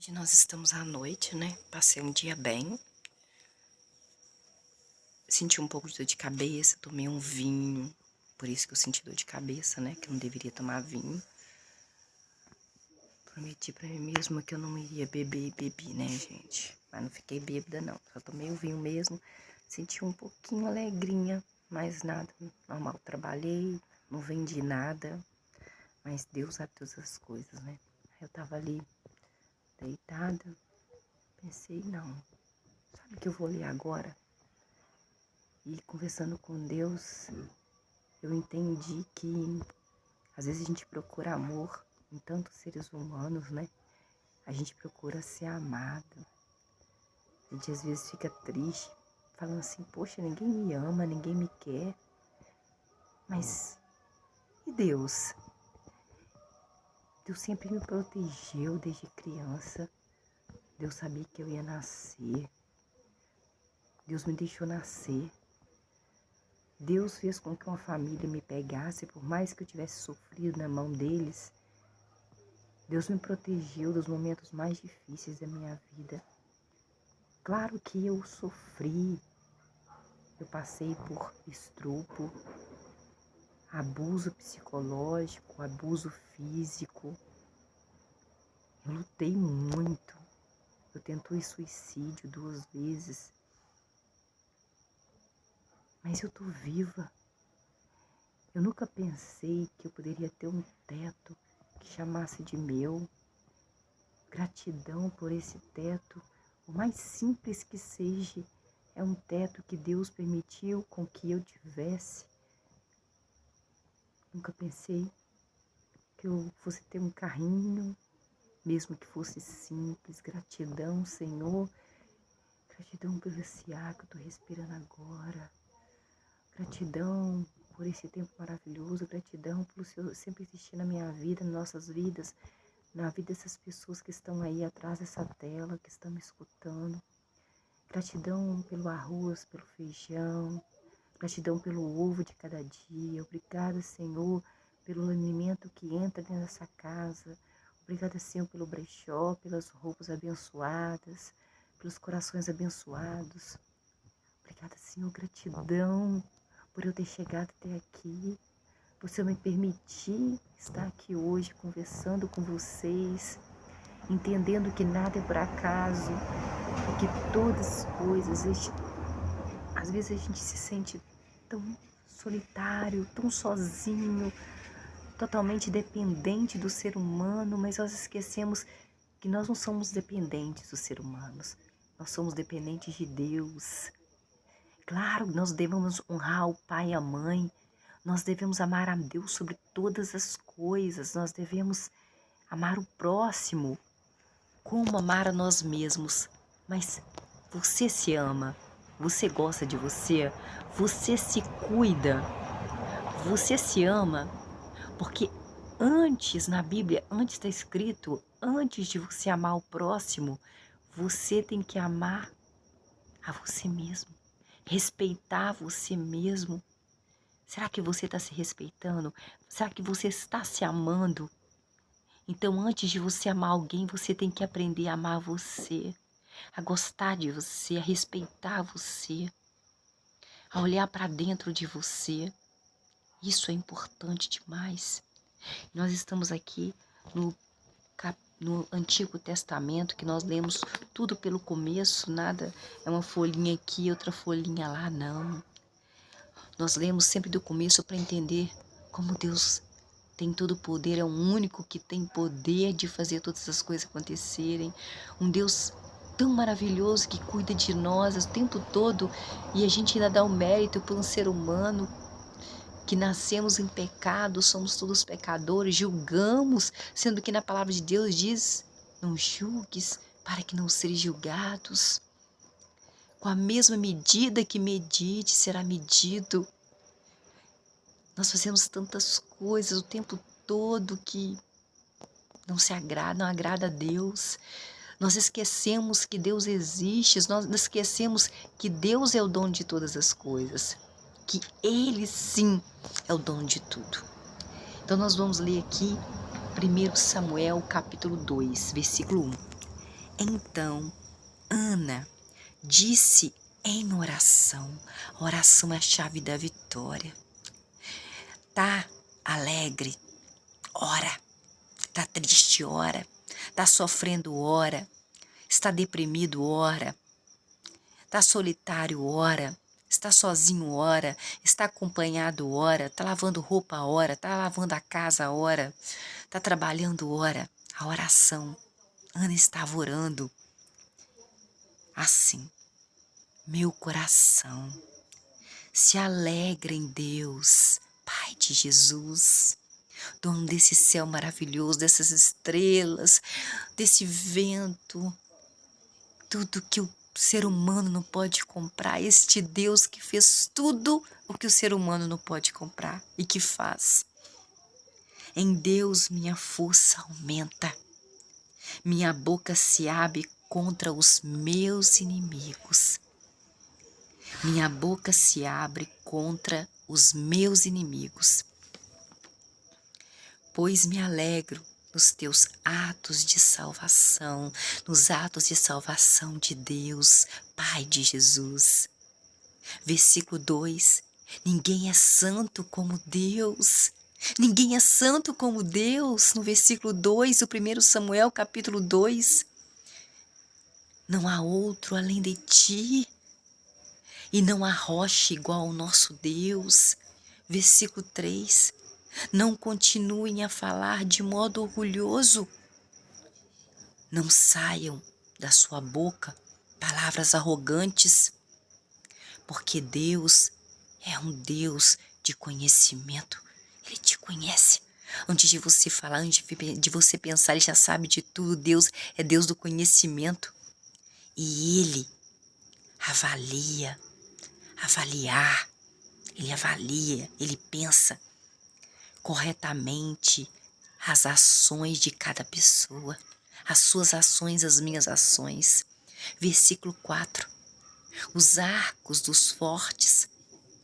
Hoje nós estamos à noite, né? Passei um dia bem. Senti um pouco de dor de cabeça, tomei um vinho. Por isso que eu senti dor de cabeça, né? Que eu não deveria tomar vinho. Prometi pra mim mesma que eu não iria beber e bebi, né, gente? Mas não fiquei bêbada, não. Só tomei o vinho mesmo. Senti um pouquinho alegrinha, mas nada. Normal, trabalhei, não vendi nada. Mas Deus sabe todas as coisas, né? Eu tava ali, deitada. Pensei, não. Sabe o que eu vou ler agora? E conversando com Deus, eu entendi que às vezes a gente procura amor em tantos seres humanos, né? A gente procura ser amado. A gente às vezes fica triste, falando assim, poxa, ninguém me ama, ninguém me quer. Mas e Deus? Deus sempre me protegeu desde criança. Deus sabia que eu ia nascer. Deus me deixou nascer. Deus fez com que uma família me pegasse, por mais que eu tivesse sofrido na mão deles. Deus me protegeu dos momentos mais difíceis da minha vida. Claro que eu sofri, eu passei por estupro, abuso psicológico, abuso físico. Eu lutei muito. Eu tentei suicídio 2 vezes. Mas eu tô viva. Eu nunca pensei que eu poderia ter um teto que chamasse de meu. Gratidão por esse teto, o mais simples que seja, é um teto que Deus permitiu com que eu tivesse. Nunca pensei que eu fosse ter um carrinho, mesmo que fosse simples. Gratidão, Senhor. Gratidão por esse ar que eu estou respirando agora. Gratidão por esse tempo maravilhoso. Gratidão pelo Senhor sempre existir na minha vida, nas nossas vidas, na vida dessas pessoas que estão aí atrás dessa tela, que estão me escutando. Gratidão pelo arroz, pelo feijão. Gratidão pelo ovo de cada dia. Obrigada, Senhor, pelo alimento que entra dentro dessa casa. Obrigada, Senhor, pelo brechó, pelas roupas abençoadas, pelos corações abençoados. Obrigada, Senhor, gratidão por eu ter chegado até aqui, por Senhor me permitir estar aqui hoje conversando com vocês, entendendo que nada é por acaso, e que todas as coisas, às vezes a gente se sente tão solitário, tão sozinho, totalmente dependente do ser humano, mas nós esquecemos que nós não somos dependentes dos seres humanos, nós somos dependentes de Deus. Claro, nós devemos honrar o pai e a mãe, nós devemos amar a Deus sobre todas as coisas, nós devemos amar o próximo como amar a nós mesmos. Mas você se ama, você gosta de você, você se cuida, você se ama, porque antes, na Bíblia, antes está escrito, antes de você amar o próximo, você tem que amar a você mesmo, respeitar você mesmo. Será que você está se respeitando? Será que você está se amando? Então, antes de você amar alguém, você tem que aprender a amar você, a gostar de você, a respeitar você, a olhar para dentro de você. Isso é importante demais. Nós estamos aqui no Antigo Testamento, que nós lemos tudo pelo começo, nada é uma folhinha aqui, outra folhinha lá, não. Nós lemos sempre do começo para entender como Deus tem todo o poder, é o único que tem poder de fazer todas as coisas acontecerem. Um Deus tão maravilhoso que cuida de nós o tempo todo, e a gente ainda dá o mérito por um ser humano que nascemos em pecado, somos todos pecadores, julgamos, sendo que na palavra de Deus diz, não julgues para que não sejam julgados. Com a mesma medida que medite, será medido. Nós fazemos tantas coisas o tempo todo que não agrada a Deus. Nós esquecemos que Deus existe, nós esquecemos que Deus é o dono de todas as coisas, que Ele sim é o dono de tudo. Então nós vamos ler aqui 1 Samuel capítulo 2, versículo 1. Então, Ana disse em oração. A oração é a chave da vitória. Tá alegre? Ora. Tá triste? Ora. Tá sofrendo? Ora. Está deprimido? Ora. Tá solitário? Ora. Está sozinho? Ora. Está acompanhado? Ora. Tá lavando roupa? Ora. Tá lavando a casa? Ora. Tá trabalhando? Ora. A oração. Ana estava orando assim. Meu coração se alegra em Deus, Pai de Jesus, dono desse céu maravilhoso, dessas estrelas, desse vento, tudo que o ser humano não pode comprar. Este Deus que fez tudo o que o ser humano não pode comprar e que faz. Em Deus minha força aumenta, minha boca se abre contra os meus inimigos. Minha boca se abre contra os meus inimigos, pois me alegro nos teus atos de salvação, nos atos de salvação de Deus, Pai de Jesus. Versículo 2, ninguém é santo como Deus. Ninguém é santo como Deus. No versículo 2, o 1 Samuel, capítulo 2. Não há outro além de ti. E não há rocha igual ao nosso Deus. Versículo 3. Não continuem a falar de modo orgulhoso. Não saiam da sua boca palavras arrogantes, porque Deus é um Deus de conhecimento. Ele te conhece. Antes de você falar, antes de você pensar, Ele já sabe de tudo. Deus é Deus do conhecimento. E Ele Ele avalia, Ele pensa corretamente as ações de cada pessoa, as suas ações, as minhas ações. Versículo 4. Os arcos dos fortes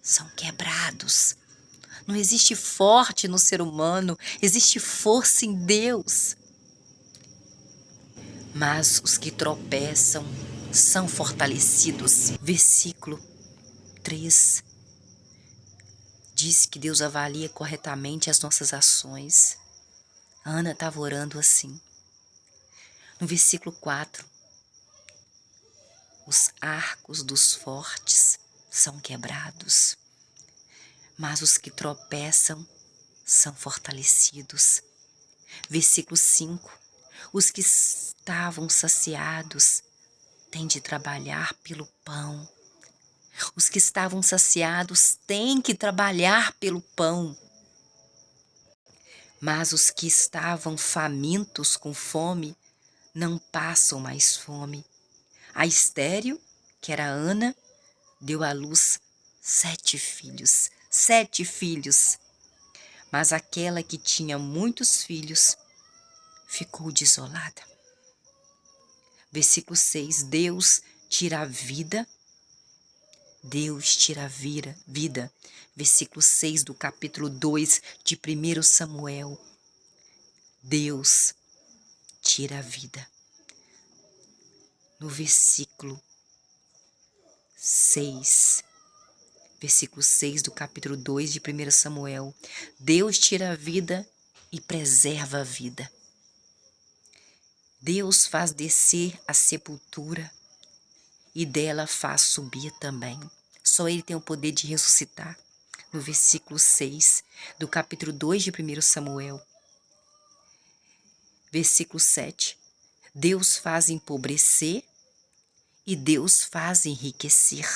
são quebrados. Não existe forte no ser humano, existe força em Deus. Mas os que tropeçam são fortalecidos. Versículo 3. Diz que Deus avalia corretamente as nossas ações. A Ana estava orando assim. No versículo 4, os arcos dos fortes são quebrados, mas os que tropeçam são fortalecidos. Versículo 5, os que estavam saciados têm de trabalhar pelo pão. Os que estavam saciados têm que trabalhar pelo pão. Mas os que estavam famintos com fome não passam mais fome. A estéril, que era Ana, deu à luz 7 filhos. 7 filhos. Mas aquela que tinha muitos filhos ficou desolada. Versículo 6. Deus tira a vida. Deus tira a vida. Versículo 6 do capítulo 2 de 1 Samuel. Deus tira a vida. No versículo 6. Versículo 6 do capítulo 2 de 1 Samuel. Deus tira a vida e preserva a vida. Deus faz descer a sepultura e dela faz subir também. Só Ele tem o poder de ressuscitar. No versículo 6 do capítulo 2 de 1 Samuel. Versículo 7. Deus faz empobrecer e Deus faz enriquecer.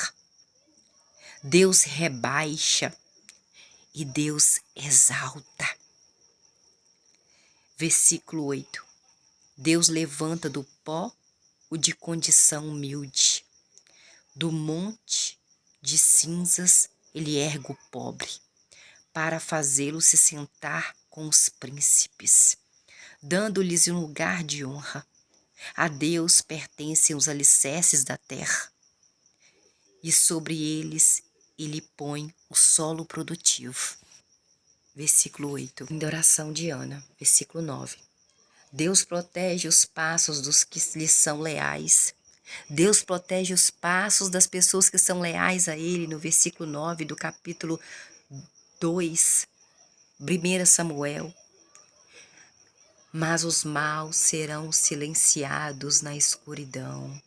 Deus rebaixa e Deus exalta. Versículo 8. Deus levanta do pó o de condição humilde. Do monte de cinzas ele ergue o pobre, para fazê-lo se sentar com os príncipes, dando-lhes um lugar de honra. A Deus pertencem os alicerces da terra, e sobre eles ele põe o solo produtivo. Versículo 8. Da oração de Ana. Versículo 9. Deus protege os passos dos que lhes são leais. Deus protege os passos das pessoas que são leais a Ele, no versículo 9 do capítulo 2, 1 Samuel. Mas os maus serão silenciados na escuridão,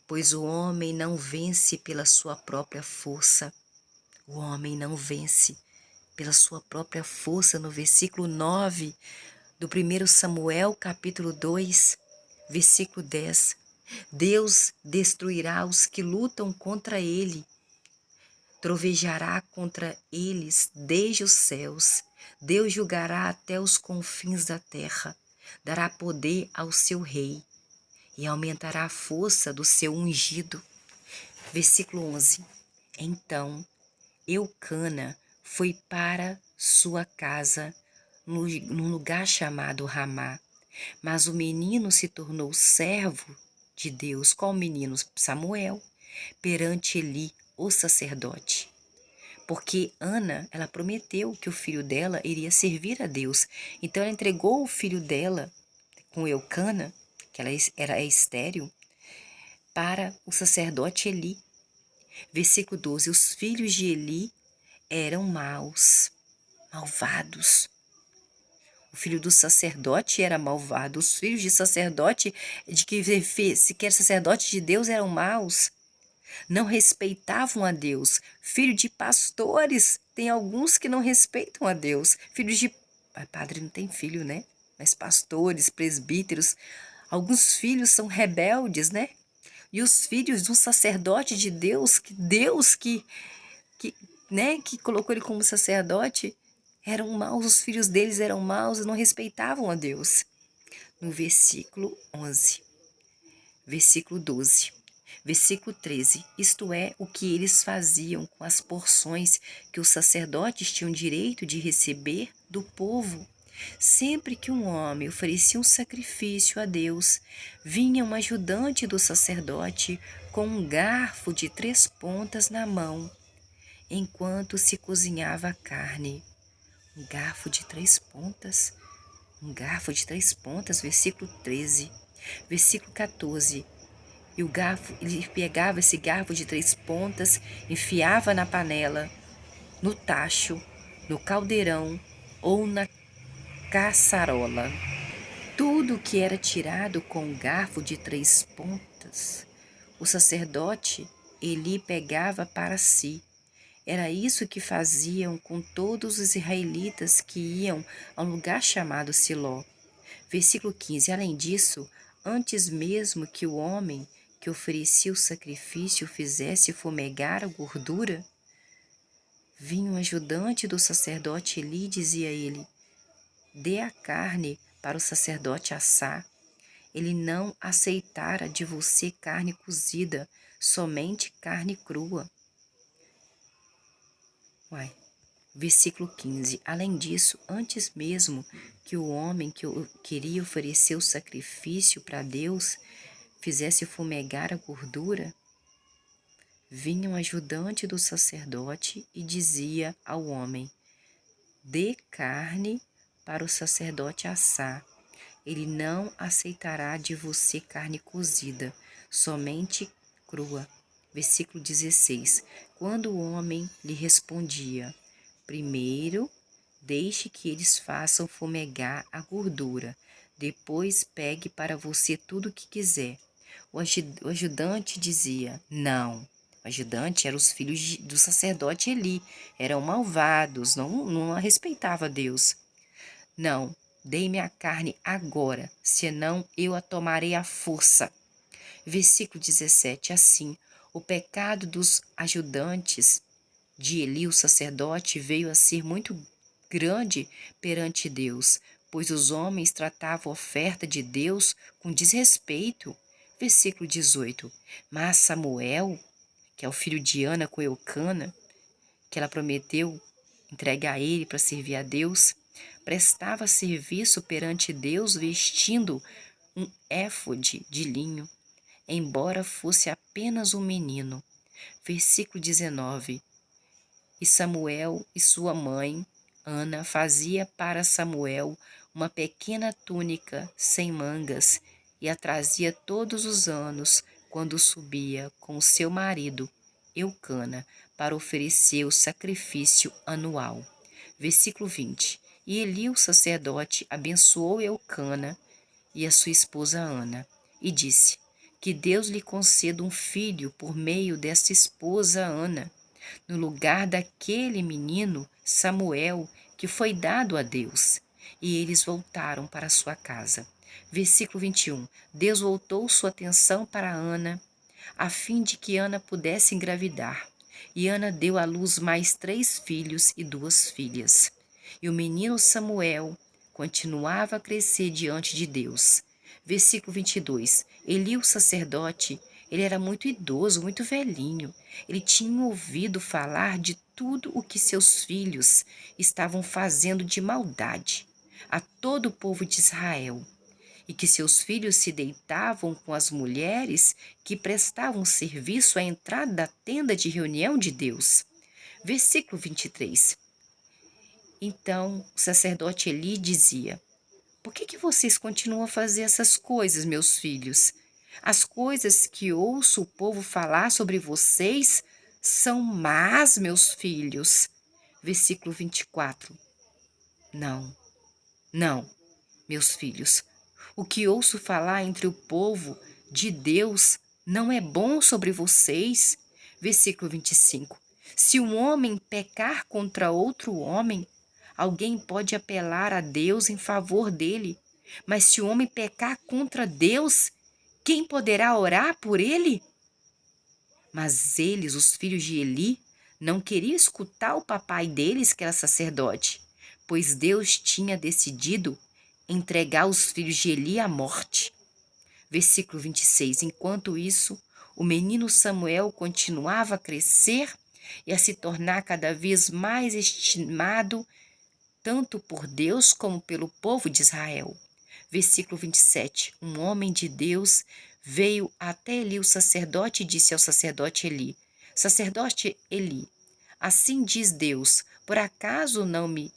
pois o homem não vence pela sua própria força. O homem não vence pela sua própria força, no versículo 9 do 1 Samuel, capítulo 2, versículo 10. Deus destruirá os que lutam contra ele, trovejará contra eles desde os céus. Deus julgará até os confins da terra, dará poder ao seu rei e aumentará a força do seu ungido. Versículo 11. Então Eucana foi para sua casa num lugar chamado Ramá, mas o menino se tornou servo de Deus. Qual menino? Samuel, perante Eli, o sacerdote. Porque Ana, ela prometeu que o filho dela iria servir a Deus. Então ela entregou o filho dela com Eucana, que ela era estéril, para o sacerdote Eli. Versículo 12. Os filhos de Eli eram maus, malvados. O filho do sacerdote era malvado. Os filhos de sacerdote, de que sequer sacerdote de Deus, eram maus. Não respeitavam a Deus. Filho de pastores, tem alguns que não respeitam a Deus. Filhos de... Padre não tem filho, né? Mas pastores, presbíteros, alguns filhos são rebeldes, né? E os filhos do sacerdote de Deus, que colocou ele como sacerdote, eram maus, os filhos deles eram maus e não respeitavam a Deus. No versículo 11, versículo 12, versículo 13, isto é, o que eles faziam com as porções que os sacerdotes tinham direito de receber do povo. Sempre que um homem oferecia um sacrifício a Deus, vinha um ajudante do sacerdote com um garfo de 3 pontas na mão, enquanto se cozinhava a carne. Um garfo de 3 pontas, versículo 13, versículo 14. E o garfo, ele pegava esse garfo de 3 pontas, enfiava na panela, no tacho, no caldeirão ou na caçarola. Tudo que era tirado com um garfo de 3 pontas, o sacerdote Eli pegava para si. Era isso que faziam com todos os israelitas que iam a um lugar chamado Siló. Versículo 15. Além disso, antes mesmo que o homem que oferecia o sacrifício fizesse fumegar a gordura, vinha um ajudante do sacerdote Eli e dizia a ele: dê a carne para o sacerdote assar. Ele não aceitara de você carne cozida, somente carne crua. Versículo 15. Além disso, antes mesmo que o homem que queria oferecer o sacrifício para Deus fizesse fumegar a gordura, vinha um ajudante do sacerdote e dizia ao homem: dê carne para o sacerdote assar. Ele não aceitará de você carne cozida, somente crua. Versículo 16. Quando o homem lhe respondia: primeiro, deixe que eles façam fumegar a gordura, depois pegue para você tudo o que quiser. O ajudante dizia: não. O ajudante eram os filhos do sacerdote Eli, eram malvados, não respeitava Deus. Não, dei-me a carne agora, senão eu a tomarei à força. Versículo 17. Assim, o pecado dos ajudantes de Eli, o sacerdote, veio a ser muito grande perante Deus, pois os homens tratavam a oferta de Deus com desrespeito. Versículo 18. Mas Samuel, que é o filho de Ana com Eucana, que ela prometeu entregar a ele para servir a Deus, prestava serviço perante Deus vestindo um éfode de linho, embora fosse apenas um menino. Versículo 19. E Samuel e sua mãe, Ana, fazia para Samuel uma pequena túnica sem mangas e a trazia todos os anos quando subia com seu marido, Eucana, para oferecer o sacrifício anual. Versículo 20. E Eli, o sacerdote, abençoou Eucana e a sua esposa Ana, e disse: que Deus lhe conceda um filho por meio desta esposa Ana, no lugar daquele menino Samuel que foi dado a Deus. E eles voltaram para sua casa. Versículo 21. Deus voltou sua atenção para Ana, a fim de que Ana pudesse engravidar. E Ana deu à luz mais 3 filhos e 2 filhas. E o menino Samuel continuava a crescer diante de Deus. Versículo 22. Eli, o sacerdote, ele era muito idoso, muito velhinho. Ele tinha ouvido falar de tudo o que seus filhos estavam fazendo de maldade a todo o povo de Israel, e que seus filhos se deitavam com as mulheres que prestavam serviço à entrada da tenda de reunião de Deus. Versículo 23. Então o sacerdote Eli dizia: por que vocês continuam a fazer essas coisas, meus filhos? As coisas que ouço o povo falar sobre vocês são más, meus filhos. Versículo 24. Não, não, meus filhos. O que ouço falar entre o povo de Deus não é bom sobre vocês. Versículo 25. Se um homem pecar contra outro homem, alguém pode apelar a Deus em favor dele. Mas se o homem pecar contra Deus, quem poderá orar por ele? Mas eles, os filhos de Eli, não queriam escutar o papai deles, que era sacerdote, pois Deus tinha decidido entregar os filhos de Eli à morte. Versículo 26. Enquanto isso, o menino Samuel continuava a crescer e a se tornar cada vez mais estimado, tanto por Deus como pelo povo de Israel. Versículo 27. Um homem de Deus veio até Eli, o sacerdote, e disse ao sacerdote Eli: Sacerdote Eli, assim diz Deus, por acaso não me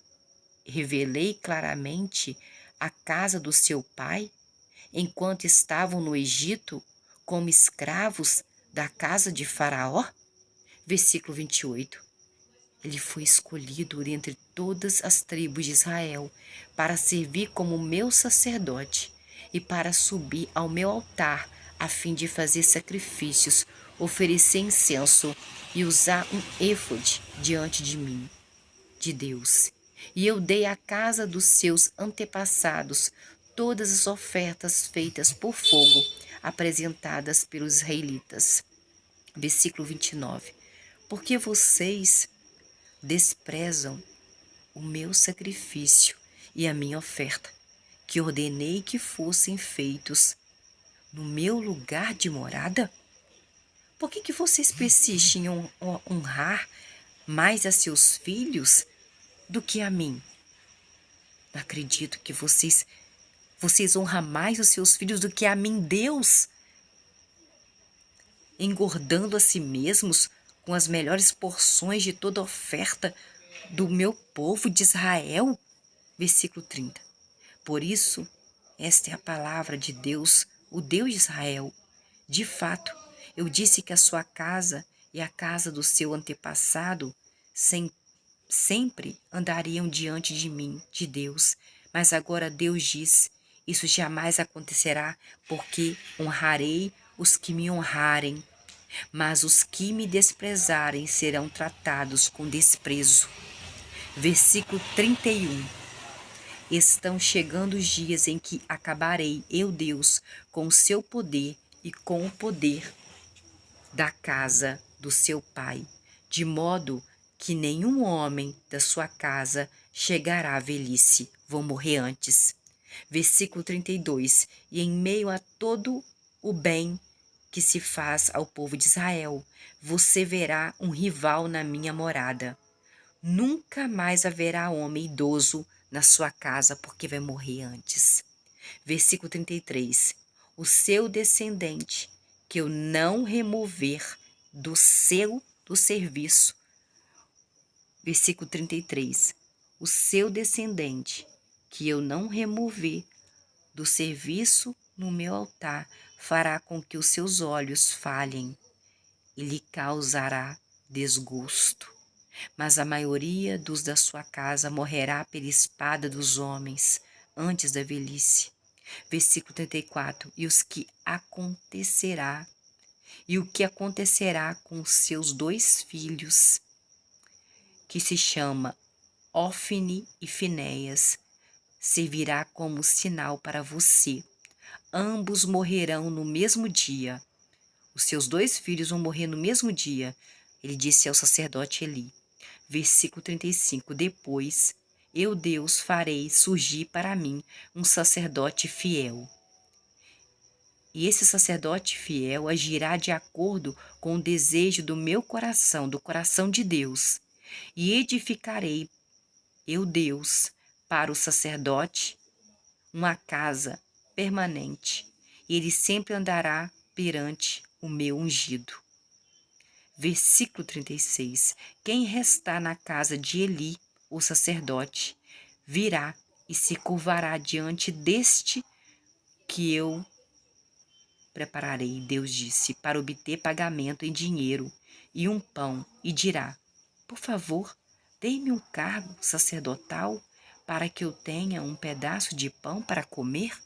revelei claramente a casa do seu pai, enquanto estavam no Egito como escravos da casa de Faraó? Versículo 28. Ele foi escolhido dentre todas as tribos de Israel para servir como meu sacerdote e para subir ao meu altar a fim de fazer sacrifícios, oferecer incenso e usar um éfode diante de mim, de Deus. E eu dei à casa dos seus antepassados todas as ofertas feitas por fogo, apresentadas pelos israelitas. Versículo 29. Porque vocês desprezam o meu sacrifício e a minha oferta, que ordenei que fossem feitos no meu lugar de morada? Por que vocês persistem em honrar mais a seus filhos do que a mim? Não acredito que vocês honram mais os seus filhos do que a mim, Deus, engordando a si mesmos com as melhores porções de toda oferta do meu povo de Israel. Versículo 30. Por isso, esta é a palavra de Deus, o Deus de Israel. De fato, eu disse que a sua casa e a casa do seu antepassado sempre andariam diante de mim, de Deus. Mas agora Deus diz: isso jamais acontecerá, porque honrarei os que me honrarem, mas os que me desprezarem serão tratados com desprezo. Versículo 31. Estão chegando os dias em que acabarei, eu Deus, com o seu poder e com o poder da casa do seu pai, de modo que nenhum homem da sua casa chegará à velhice. Vou morrer antes. Versículo 32. E em meio a todo o bem que se faz ao povo de Israel, você verá um rival na minha morada. Nunca mais haverá homem idoso na sua casa, porque vai morrer antes. Versículo 33. O seu descendente, que eu não remover do serviço. Versículo 33. O seu descendente, que eu não remover do serviço no meu altar fará com que os seus olhos falhem e lhe causará desgosto. Mas a maioria dos da sua casa morrerá pela espada dos homens antes da velhice. Versículo 34. E o que acontecerá com os seus 2 filhos, que se chama Ofni e Finéias, servirá como sinal para você. Ambos morrerão no mesmo dia. Os seus 2 filhos vão morrer no mesmo dia, ele disse ao sacerdote Eli. Versículo 35. Depois, eu, Deus, farei surgir para mim um sacerdote fiel. E esse sacerdote fiel agirá de acordo com o desejo do meu coração, do coração de Deus. E edificarei, eu, Deus, para o sacerdote uma casa permanente. E ele sempre andará perante o meu ungido. Versículo 36. Quem restar na casa de Eli, o sacerdote, virá e se curvará diante deste que eu prepararei, Deus disse, para obter pagamento em dinheiro e um pão, e dirá: por favor, dê-me um cargo sacerdotal para que eu tenha um pedaço de pão para comer.